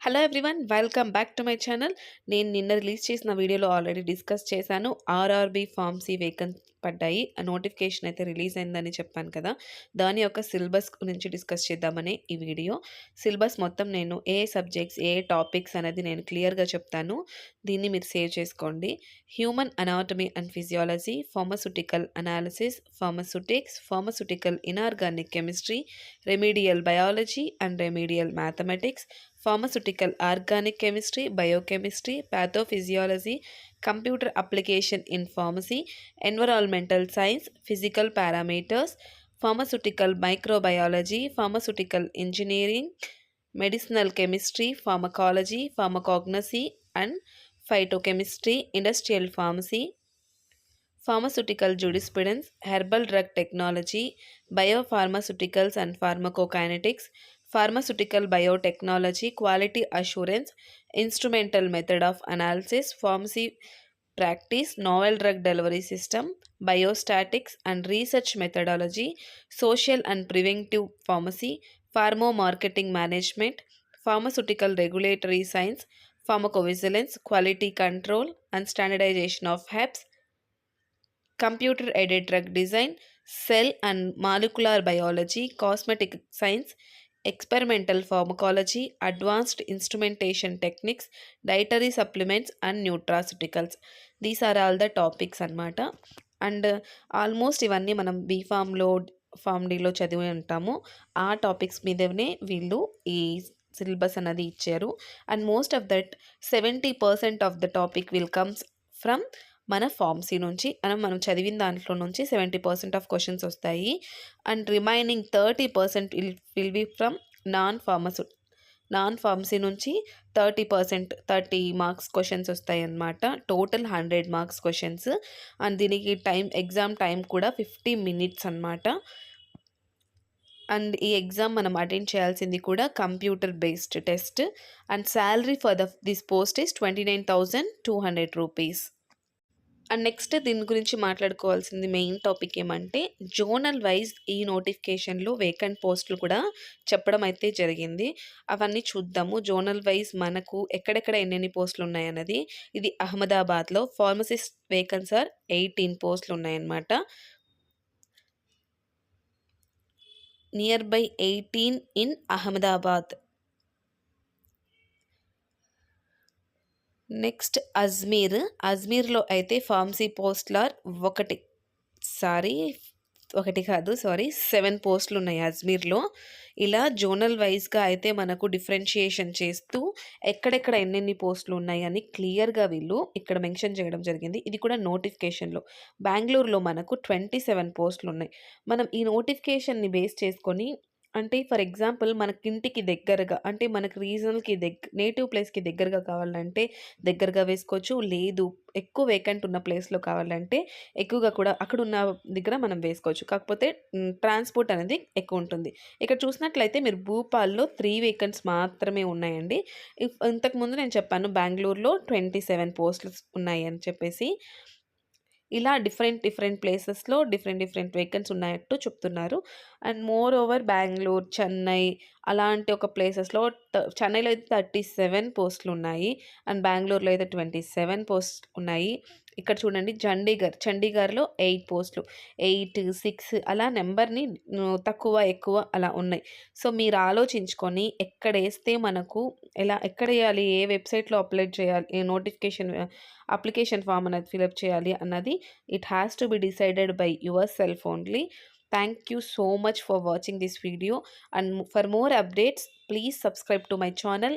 Hello everyone, welcome back to my channel. నేను నిన్న release చేసిన వీడియోలో ఆల్రెడీ డిస్కస్ చేశాను. ఆర్ఆర్బీ ఫార్మసీ వేకెన్స్ పడ్డాయి. ఆ నోటిఫికేషన్ అయితే రిలీజ్ అయిందని చెప్పాను కదా. దాని యొక్క సిలబస్ గురించి డిస్కస్ చేద్దామని ఈ వీడియో. సిలబస్ మొత్తం నేను ఏ సబ్జెక్ట్స్ ఏ టాపిక్స్ అనేది నేను క్లియర్గా చెప్తాను. దీన్ని మీరు సేవ్ చేసుకోండి. Human anatomy and physiology, pharmaceutical analysis, pharmaceutics, pharmaceutical inorganic chemistry, remedial biology and remedial mathematics, pharmaceutical organic chemistry, biochemistry, pathophysiology, computer application in pharmacy, environmental science, physical parameters, pharmaceutical microbiology, pharmaceutical engineering, medicinal chemistry, pharmacology, pharmacognosy and phytochemistry, industrial pharmacy, pharmaceutical jurisprudence, herbal drug technology, biopharmaceuticals and pharmacokinetics, pharmaceutical biotechnology, quality assurance, instrumental method of analysis, pharmacy practice, novel drug delivery system, biostatics and research methodology, social and preventive pharmacy, pharma-marketing management, pharmaceutical regulatory science, pharmacovigilance, quality control and standardization of HAPs, computer-aided drug design, cell and molecular biology, cosmetic science, experimental pharmacology, advanced instrumentation techniques, dietary supplements and nutraceuticals. These are all the topics అన్నమాట. And almost ఇవన్నీ మనం బీఫామ్లో form డీలో చదివి ఉంటాము. ఆ topics మీదనే వీళ్ళు ఈ సిలబస్ అనేది ఇచ్చారు. And most of that 70% of the topic will comes from మన ఫార్మసీ నుంచి. మనం చదివిన దాంట్లో నుంచి 70% ఆఫ్ క్వశ్చన్స్ వస్తాయి. And remaining 30% will be from non pharmacy నుంచి 30% 30 మార్క్స్ క్వశ్చన్స్ వస్తాయి అన్నమాట. Total 100 marks questions. అండ్ దీనికి ఎగ్జామ్ టైం కూడా 50 మినిట్స్ అన్నమాట. అండ్ ఈ ఎగ్జామ్ మనం అటెండ్ చేయాల్సింది కూడా computer based test. And salary for this post is 29,200 rupees. And next దీని గురించి మాట్లాడుకోవాల్సింది మెయిన్ టాపిక్ ఏమంటే, జోనల్ వైజ్ ఈ నోటిఫికేషన్లో వేకెంట్ పోస్టులు కూడా చెప్పడం అయితే జరిగింది. అవన్నీ చూద్దాము. జోనల్ వైజ్ మనకు ఎక్కడెక్కడ ఎన్నెన్ని పోస్టులు ఉన్నాయన్నది. ఇది అహ్మదాబాద్లో ఫార్మసిస్ట్ వేకెన్స్ ఆర్ 18 పోస్టులు ఉన్నాయన్నమాట. Near by 18 in Ahmedabad. Next అజ్మీర్లో అయితే ఫార్మసీ పోస్టులర్ 7 పోస్టులు ఉన్నాయి అజ్మీర్లో. ఇలా జోనల్ వైజ్గా అయితే మనకు డిఫరెన్షియేషన్ చేస్తూ ఎక్కడెక్కడ ఎన్నెన్ని పోస్టులు ఉన్నాయని క్లియర్గా వీళ్ళు ఇక్కడ మెన్షన్ చేయడం జరిగింది. ఇది కూడా నోటిఫికేషన్లో. బెంగళూరులో మనకు 27 పోస్టులు ఉన్నాయి. మనం ఈ నోటిఫికేషన్ని బేస్ చేసుకొని, అంటే ఫర్ ఎగ్జాంపుల్ మనకింటికి దగ్గరగా, అంటే మనకు రీజనల్కి నేటివ్ ప్లేస్కి దగ్గరగా కావాలంటే దగ్గరగా వేసుకోవచ్చు. లేదు ఎక్కువ వేకెంట్ ఉన్న ప్లేస్లో కావాలంటే ఎక్కువగా కూడా అక్కడ ఉన్న దగ్గర మనం వేసుకోవచ్చు. కాకపోతే ట్రాన్స్పోర్ట్ అనేది ఎక్కువ ఉంటుంది. ఇక్కడ చూసినట్లయితే మీరు భూపాల్లో 3 వేకెంట్స్ మాత్రమే ఉన్నాయండి. ఇంతకుముందు నేను చెప్పాను బెంగళూరులో 27 పోస్టులు ఉన్నాయి అని చెప్పేసి. ఇలా డిఫరెంట్ ప్లేసెస్లో డిఫరెంట్ వేకెన్సీ ఉన్నట్టు చెప్తున్నారు. And more over Bengaluru, Chennai అలాంటి ఒక ప్లేసెస్లో చెన్నైలో అయితే 37 పోస్టులు ఉన్నాయి. అండ్ బెంగళూరులో అయితే 27 పోస్ట్ ఉన్నాయి. ఇక్కడ చూడండి చండీగఢ్లో 8 పోస్టులు, 8, 6 అలా నెంబర్ని తక్కువ ఎక్కువ అలా ఉన్నాయి. సో మీరు ఆలోచించుకొని ఎక్కడ వేస్తే మనకు ఎక్కడ వేయాలి, ఏ వెబ్సైట్లో అప్లోడ్ చేయాలి, ఏ అప్లికేషన్ ఫామ్ అనేది ఫిలప్ చేయాలి అన్నది it has to be decided by yourself only. Thank you so much for watching this video, and for more updates please subscribe to my channel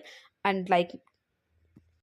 and like